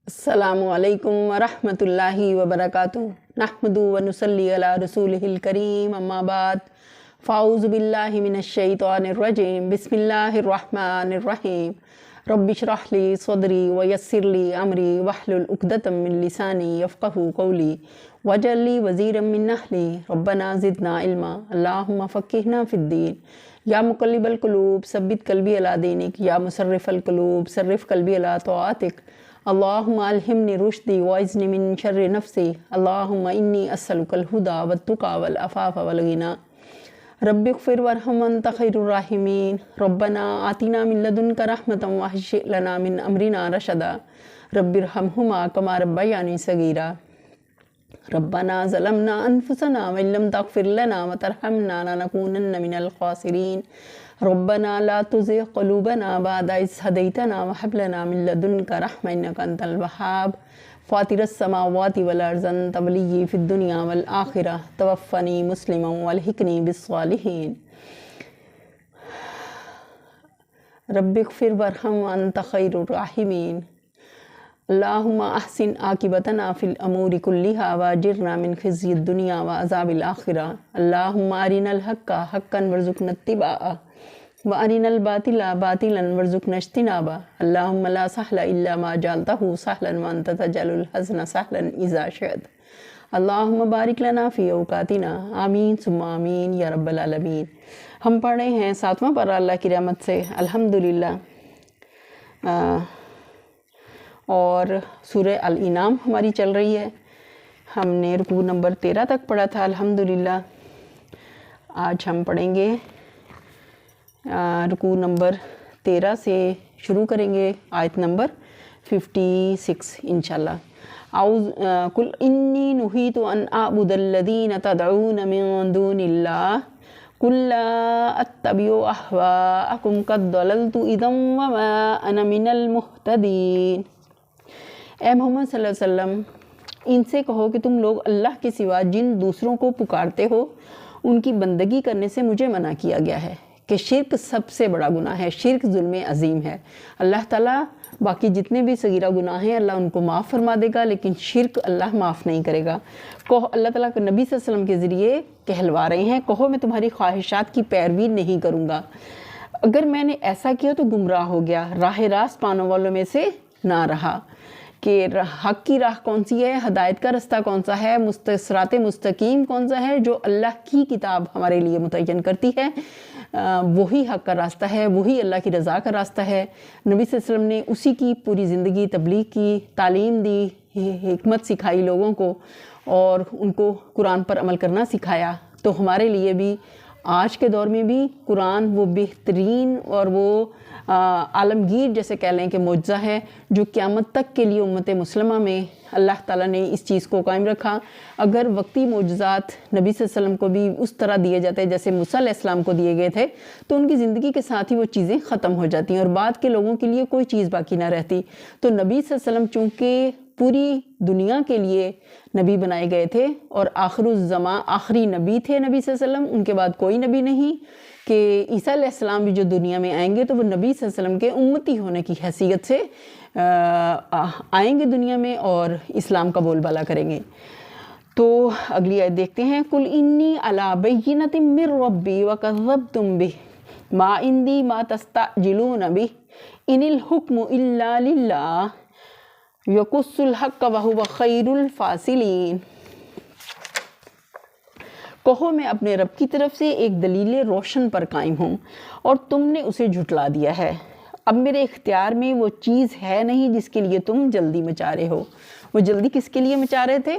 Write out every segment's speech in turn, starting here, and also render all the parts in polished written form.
अस्सलामु अलैकुम वरहमतुल्लाहि वबरकातुहू नहमदु व नुसल्ली अला रसूलिहिल करीम अम्मा बाद फ़ाऊज़ु बिल्लाहि मिनश शैतानिर रजीम बिस्मिल्लाहिर रहमानिर रहीम रब्बि इश्रह ली सदरी व यस्सिर ली अमरी वहलुल उक़दतम मिन लिसानी यफ़क़हू क़ौली वजअल ली वज़ीरम मिन अहली रब्बना ज़िदना इल्मा अल्लाहुम्मा फ़क़्क़िहना फ़िद्दीन या मुक़ल्लिबल क़ुलूब सब्बित क़ल्बी अला दीनिक या मुसर्रिफ़ल क़ुलूब सर्रिफ़ क़ल्बी अला तआतिक अल्लाहुम्मा अल्हिमनी रुश्दी वइज़्नी मिन शर्रि नफ़्सी अल्लाहुम्मा इन्नी अस्अलुकल हुदा वत्तुक़ा वल अफ़ाफ़ वल गिना रब्बिग़फ़िर वरहम अन्त ख़ैरुर राहिमीन रब्बना आतिना मिन लदुनका रहमतन व हय्यि लना मिन अमरिना रशदा रब्बिरहमहुमा कमा रब्बयानी सगीरा रब्बना ज़लमना अनफुसना व इल्लम तग़फ़िर लना व तरहमना लनकूनन्न मिनल ख़ासिरीन रब्बना ला तुज़िग़ क़ुलूबना बअद इज़ हदैतना व हब लना मिन लदुनका रहमतन इन्नका अंतल वहाब फ़ातिरस समावाति वल अर्ज़ अन्त वलिय्यी फ़िद दुनिया वल आखिरह तवफ़्फ़नी मुस्लिमन व अल्हिक़नी बिस्सालिहीन रब्बिग़फ़िर वरहम अन्त ख़ैरुर राहिमीन अल्लाहुम्मा अहसिन आक़िबतना फ़िल अमूरि कुल्लिहा व अजिरना मिन ख़िज़्यिद दुनिया व अज़ाबिल आखिरह अल्लाहुम्मा अरिनल हक़्क़ा हक़्क़न वरज़ुक़ना इत्तिबाअह व अरिनल बातिला बातिलन वरज़ुक़ना इज्तिनाबा अल्लाहुम्मा ला सहला इल्ला मा जअलतहु सहलन व अन्त तजअलुल हज़्न सहलन इज़ा शिअत अल्लाहुम्मा बारिक लना फ़ी औक़ातिना आमीन सुम्मा आमीन या रब्बल आलमीन। हम पढ़ रहे हैं 7वां पारा अल्लाह की रहमत से अल्हम्दुलिल्लाह और सूरह अल इनाम हमारी चल रही है। हमने रुकू नंबर 13 तक पढ़ा था अल्हम्दुलिल्लाह। आज हम पढ़ेंगे रुकू नंबर 13 से शुरू करेंगे आयत नंबर 56 इंशाल्लाह। कुल इन्नी नुहीतु अन अअबुदल्लज़ीना तदऊन मिन दूनिल्लाह कुल ला अत्तबिउ अहवाअकुम क़द ज़ललतु इज़न व मा अना मिनल मुहतदीन। ए मोहम्मद सल्लल्लाहु अलैहि वसल्लम, इनसे कहो कि तुम लोग अल्लाह के सिवा जिन दूसरों को पुकारते हो उनकी बंदगी करने से मुझे मना किया गया है कि शिर्क सबसे बड़ा गुनाह है, शिर्क जुल्म अज़ीम है। अल्लाह ताला बाकी जितने भी सगीरा गुनाह हैं अल्लाह उनको माफ़ फरमा देगा, लेकिन शिर्क अल्लाह माफ़ नहीं करेगा। कहो, अल्लाह ताला के नबी सल्लल्लाहु अलैहि वसल्लम के ज़रिए कहलवा रहे हैं, कहो मैं तुम्हारी ख्वाहिशात की पैरवी नहीं करूँगा। अगर मैंने ऐसा किया तो गुमराह हो गया, राह रास्त पाने वालों में से ना रहा। कि हक़ की राह कौन सी है, हदायत का रास्ता कौन सा है, सिरात मुस्तकीम कौन सा है, जो अल्लाह की किताब हमारे लिए मुतय्यन करती है, वही हक़ का रास्ता है, वही अल्लाह की रज़ा का रास्ता है। नबी सल्लल्लाहु अलैहि वसल्लम ने उसी की पूरी ज़िंदगी तबलीग की, तालीम दी, हिकमत सिखाई लोगों को और उनको कुरान पर अमल करना सिखाया। तो हमारे लिए भी आज के दौर में भी कुरान वो बेहतरीन और वो आलमगीर जैसे कह लें कि मुअज्ज़ा है, जो क़यामत तक के लिए उम्मत मुस्लिमा में अल्लाह ताला ने इस चीज़ को कायम रखा। अगर वक्ती मुअज्ज़ात नबी सल्लल्लाहु अलैहि वसल्लम को भी उस तरह दिए जाते जैसे मूसा अलैहिस्सलाम को दिए गए थे, तो उनकी ज़िंदगी के साथ ही वो चीज़ें ख़त्म हो जाती और बाद के लोगों के लिए कोई चीज़ बाकी ना रहती। तो नबी सल्लल्लाहु अलैहि वसल्लम चूँकि पूरी दुनिया के लिए नबी बनाए गए थे और आखिरुज़्ज़मा आखिरी नबी थे नबी सल्लल्लाहु अलैहि वसल्लम, उनके बाद कोई नबी नहीं, कि ईसा अलैहिस्सलाम भी जो दुनिया में आएंगे तो वो नबी सल्लल्लाहु अलैहि वसल्लम के उम्मती होने की हैसियत से आएंगे दुनिया में और इस्लाम का बोलबाला करेंगे। तो अगली आयत देखते हैं। कुल इन्नी अला बय्यिनतिम मिर रब्बी व कज़्ज़बतुम बिही मा इंदी मा तस्तअजिलून बिही इनिल हुक्मु इल्ला लिल्लाह यकुस्सुल हक़्क़ व हुव ख़ैरुल फ़ासिलीन। कहो मैं अपने रब की तरफ से एक दलील रोशन पर कायम हूँ और तुमने उसे झुटला दिया है। अब मेरे इख्तियार में वो चीज़ है नहीं जिसके लिए तुम जल्दी मचा रहे हो। वो जल्दी किसके लिए मचा रहे थे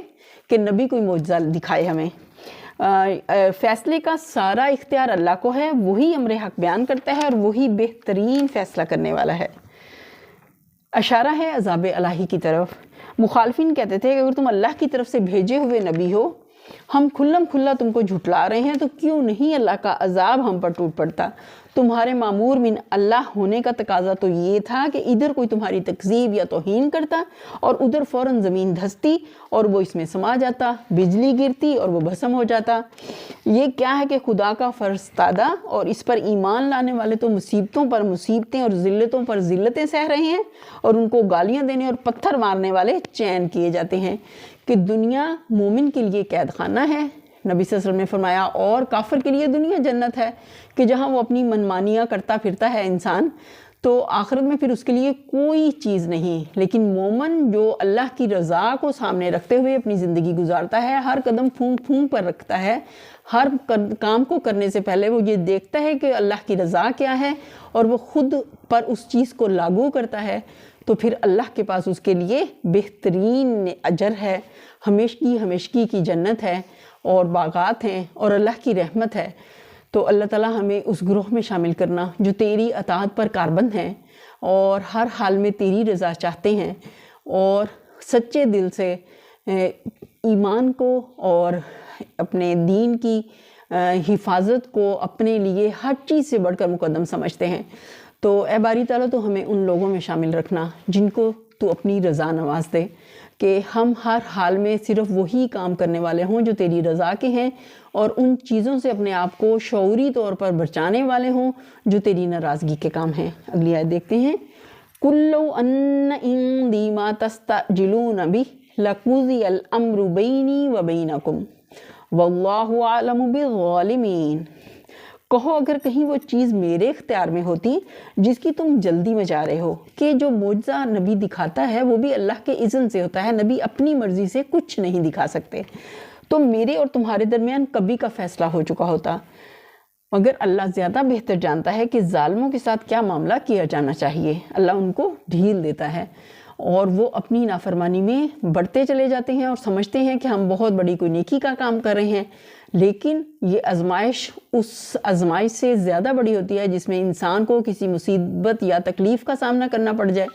कि नबी कोई मौजज़ा दिखाए हमें। फ़ैसले का सारा इख्तियार अल्लाह को है, वही अमर हक़ बयान करता है और वही बेहतरीन फ़ैसला करने वाला है। इशारा है अज़ाब इलाही की तरफ। मुखालफिन कहते थे कि अगर तुम अल्लाह की तरफ से भेजे हुए नबी हो, हम खुल्लम खुल्ला तुमको झुटला रहे हैं, तो क्यों नहीं अल्लाह का अज़ाब हम पर टूट पड़ता। تمہارے معمور من اللہ ہونے کا تقاضا تو یہ تھا کہ ادھر کوئی تمہاری تکذیب یا توہین کرتا اور ادھر فوراً زمین دھستی اور وہ اس میں سما جاتا، بجلی گرتی اور وہ بھسم ہو جاتا۔ یہ کیا ہے کہ خدا کا فرستادہ اور اس پر ایمان لانے والے تو مصیبتوں پر مصیبتیں اور ذلتوں پر ذلتیں سہ رہے ہیں، اور ان کو گالیاں دینے اور پتھر مارنے والے چین کیے جاتے ہیں کہ دنیا مومن کے لیے قید خانہ ہے۔ نبی صلی اللہ علیہ وسلم نے فرمایا اور کافر کے لیے دنیا جنت ہے، کہ جہاں وہ اپنی منمانیاں کرتا پھرتا ہے انسان، تو آخرت میں پھر اس کے لیے کوئی چیز نہیں۔ لیکن مومن جو اللہ کی رضا کو سامنے رکھتے ہوئے اپنی زندگی گزارتا ہے، ہر قدم پھونک پھونک پر رکھتا ہے، ہر کام کو کرنے سے پہلے وہ یہ دیکھتا ہے کہ اللہ کی رضا کیا ہے اور وہ خود پر اس چیز کو لاگو کرتا ہے، تو پھر اللہ کے پاس اس کے لیے بہترین اجر ہے، ہمیشگی ہمیشگی کی جنت ہے اور باغات ہیں اور اللہ کی رحمت ہے۔ تو اللہ تعالیٰ ہمیں اس گروہ میں شامل کرنا جو تیری اطاعت پر کاربند ہیں اور ہر حال میں تیری رضا چاہتے ہیں، اور سچے دل سے ایمان کو اور اپنے دین کی حفاظت کو اپنے لیے ہر چیز سے بڑھ کر مقدم سمجھتے ہیں۔ تو اے باری تعالیٰ تو ہمیں ان لوگوں میں شامل رکھنا جن کو تو اپنی رضا نواز دے، کہ ہم ہر حال میں صرف وہی کام کرنے والے ہوں جو تیری رضا کے ہیں، اور ان چیزوں سے اپنے آپ کو شعوری طور پر بچانے والے ہوں جو تیری ناراضگی کے کام ہیں۔ اگلی آیت دیکھتے ہیں، قُل لَوْ أَنَّ عِندِي مَا تَسْتَعْجِلُونَ بِهِ لَقُضِيَ الْأَمْرُ بَيْنِي وَبَيْنَكُمْ وَاللَّهُ أَعْلَمُ بِالظَّالِمِينَ۔ کہو اگر کہیں وہ چیز میرے اختیار میں ہوتی جس کی تم جلدی میں جا رہے ہو، کہ جو معجزہ نبی دکھاتا ہے وہ بھی اللہ کے اذن سے ہوتا ہے، نبی اپنی مرضی سے کچھ نہیں دکھا سکتے، تو میرے اور تمہارے درمیان کبھی کا فیصلہ ہو چکا ہوتا، مگر اللہ زیادہ بہتر جانتا ہے کہ ظالموں کے ساتھ کیا معاملہ کیا جانا چاہیے۔ اللہ ان کو ڈھیل دیتا ہے اور وہ اپنی نافرمانی میں بڑھتے چلے جاتے ہیں اور سمجھتے ہیں کہ ہم بہت بڑی کوئی نیکی کا کام کر رہے ہیں، لیکن یہ آزمائش اس آزمائش سے زیادہ بڑی ہوتی ہے جس میں انسان کو کسی مصیبت یا تکلیف کا سامنا کرنا پڑ جائے۔